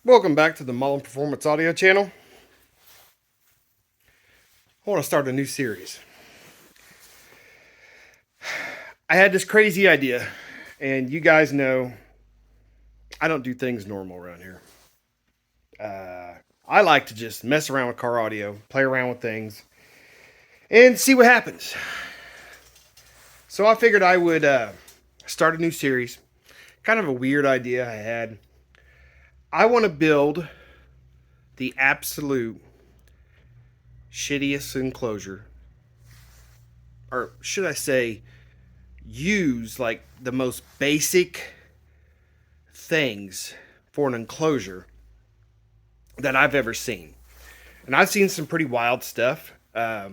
Welcome back to the Mullen Performance Audio channel. I want to start a new series. I had this crazy idea, and you guys know I don't do things normal around here. I like to just mess around with car audio, play around with things, and see what happens. So I figured I would start a new series. Kind of a weird idea I had. I want to build the absolute shittiest enclosure, or should I say, use like the most basic things for an enclosure that I've ever seen. And I've seen some pretty wild stuff. I'll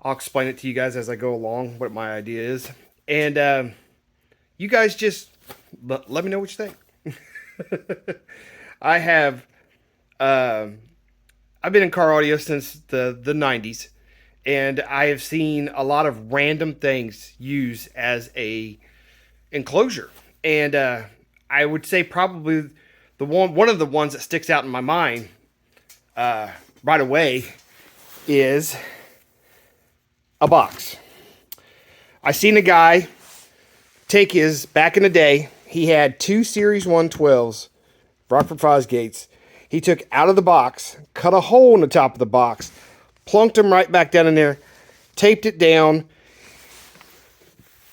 explain it to you guys as I go along what my idea is. And you guys just let me know what you think. I have I've been in car audio since the 90s, and I have seen a lot of random things used as a enclosure. And I would say probably one of the ones that sticks out in my mind right away is a box. I seen a guy take his, back in the day, he had two Series 112s, Rockford Fosgates. He took out of the box, cut a hole in the top of the box, plunked them right back down in there, taped it down,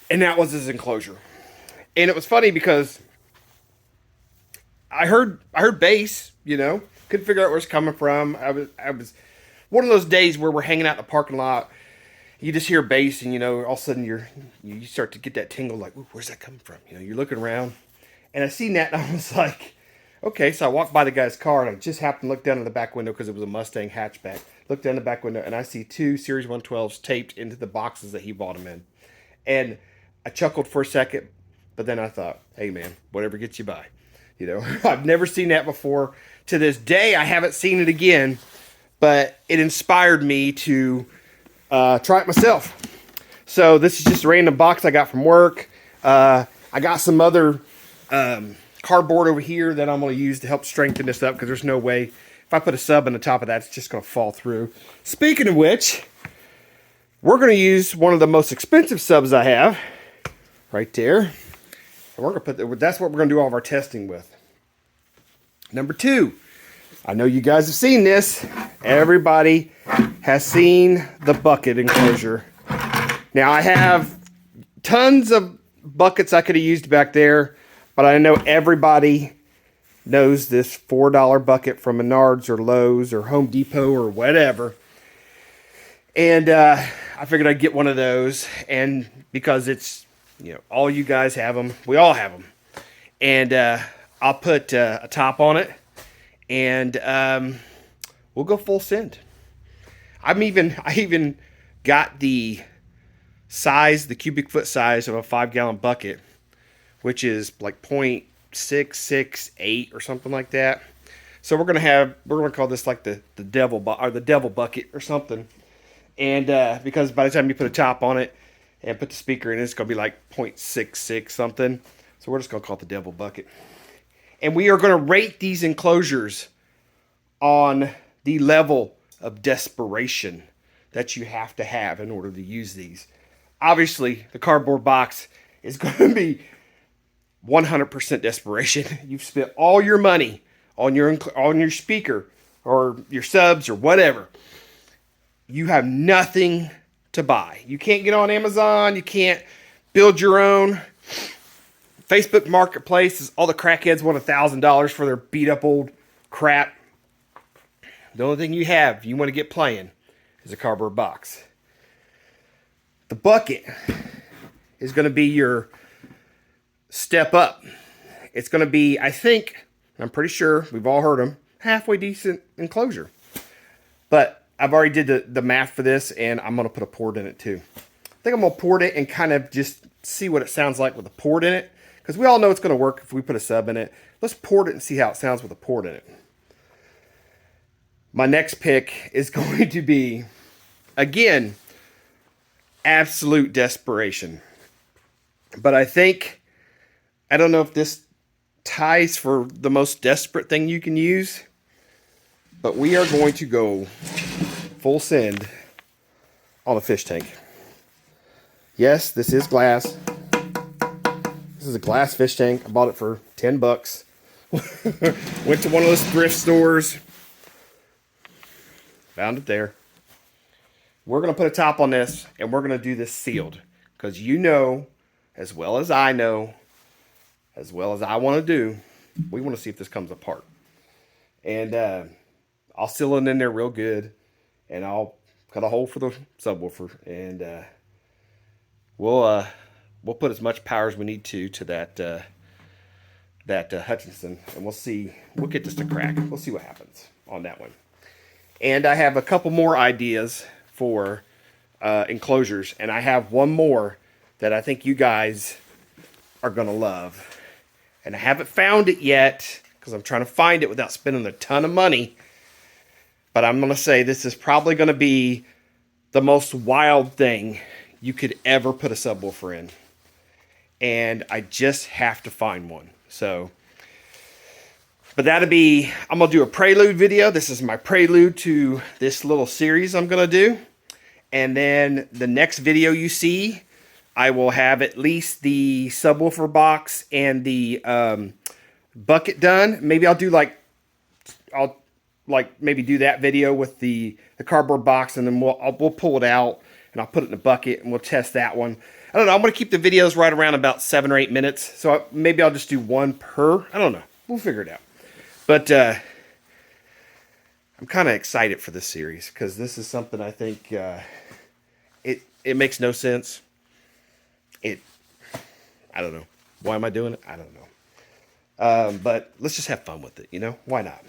and that was his enclosure. And it was funny because I heard bass, couldn't figure out where it's coming from. I was one of those days where we're hanging out in the parking lot. You just hear bass, and all of a sudden you start to get that tingle, like, ooh, where's that coming from? You're looking around, and I seen that, and I was like, okay. So I walked by the guy's car, and I just happened to look down in the back window because it was a Mustang hatchback. Looked down the back window, and I see two Series 112s taped into the boxes that he bought them in, and I chuckled for a second, but then I thought, hey man, whatever gets you by. I've never seen that before. To this day, I haven't seen it again, but it inspired me to try it myself. So this is just a random box I got from work. I got some other cardboard over here that I'm going to use to help strengthen this up, because there's no way if I put a sub on the top of that, it's just going to fall through. Speaking of which, we're going to use one of the most expensive subs I have right there. And we're going to that's what we're going to do all of our testing with. Number two, I know you guys have seen this. Everybody has seen the bucket enclosure. Now, I have tons of buckets I could have used back there, but I know everybody knows this $4 bucket from Menards or Lowe's or Home Depot or whatever. And I figured I'd get one of those, and because it's, all you guys have them, we all have them. And I'll put a top on it, and we'll go full send. I even got the size, the cubic foot size of a 5-gallon bucket, which is like 0.668 or something like that. So we're gonna call this like the devil bucket or something. And because by the time you put a top on it and put the speaker in, it's gonna be like 0.66 something. So we're just gonna call it the devil bucket. And we are gonna rate these enclosures on the level of desperation that you have to have in order to use these. Obviously, the cardboard box is going to be 100% desperation. You've spent all your money on your speaker or your subs or whatever. You have nothing to buy. You can't get on Amazon. You can't build your own. Facebook Marketplace is all the crackheads want $1,000 for their beat up old crap. The only thing you have, you want to get playing, is a cardboard box. The bucket is going to be your step up. It's going to be, I think, I'm pretty sure, we've all heard them, halfway decent enclosure. But I've already did the math for this, and I'm going to put a port in it too. I think I'm going to port it and kind of just see what it sounds like with a port in it, because we all know it's going to work if we put a sub in it. Let's port it and see how it sounds with a port in it. My next pick is going to be, again, absolute desperation. But I don't know if this ties for the most desperate thing you can use. But we are going to go full send on a fish tank. Yes, this is glass. This is a glass fish tank. I bought it for 10 bucks. Went to one of those thrift stores. Found it there. We're going to put a top on this, and we're going to do this sealed. Because you know, as well as I know, as well as I want to do, we want to see if this comes apart. And I'll seal it in there real good. And I'll cut a hole for the subwoofer. And we'll put as much power as we need to that Hutchinson. And we'll see. We'll get this to crack. We'll see what happens on that one. And I have a couple more ideas for enclosures. And I have one more that I think you guys are going to love. And I haven't found it yet because I'm trying to find it without spending a ton of money. But I'm going to say this is probably going to be the most wild thing you could ever put a subwoofer in. And I just have to find one. So, but that'll be, I'm going to do a prelude video. This is my prelude to this little series I'm going to do. And then the next video you see, I will have at least the subwoofer box and the bucket done. Maybe I'll do maybe do that video with the cardboard box, and then we'll pull it out and I'll put it in a bucket and we'll test that one. I don't know. I'm going to keep the videos right around about 7 or 8 minutes. So maybe I'll just do one per. I don't know. We'll figure it out. But I'm kind of excited for this series because this is something I think it makes no sense. I don't know. Why am I doing it? I don't know. But let's just have fun with it, you know? Why not?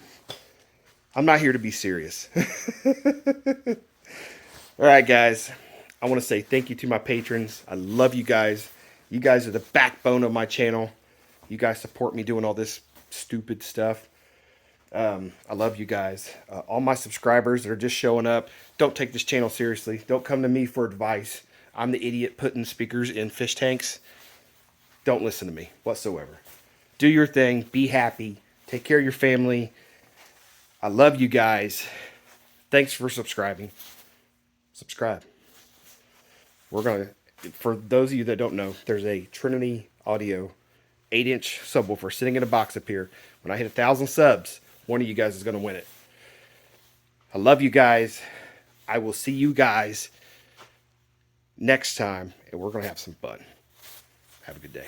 I'm not here to be serious. All right, guys. I want to say thank you to my patrons. I love you guys. You guys are the backbone of my channel. You guys support me doing all this stupid stuff. I love you guys. All my subscribers that are just showing up, don't take this channel seriously. Don't come to me for advice. I'm the idiot putting speakers in fish tanks. Don't listen to me whatsoever. Do your thing. Be happy. Take care of your family. I love you guys. Thanks for subscribing. Subscribe. For those of you that don't know, there's a Trinity Audio 8-inch subwoofer sitting in a box up here. When I hit 1,000 subs, one of you guys is going to win it. I love you guys. I will see you guys next time, and we're going to have some fun. Have a good day.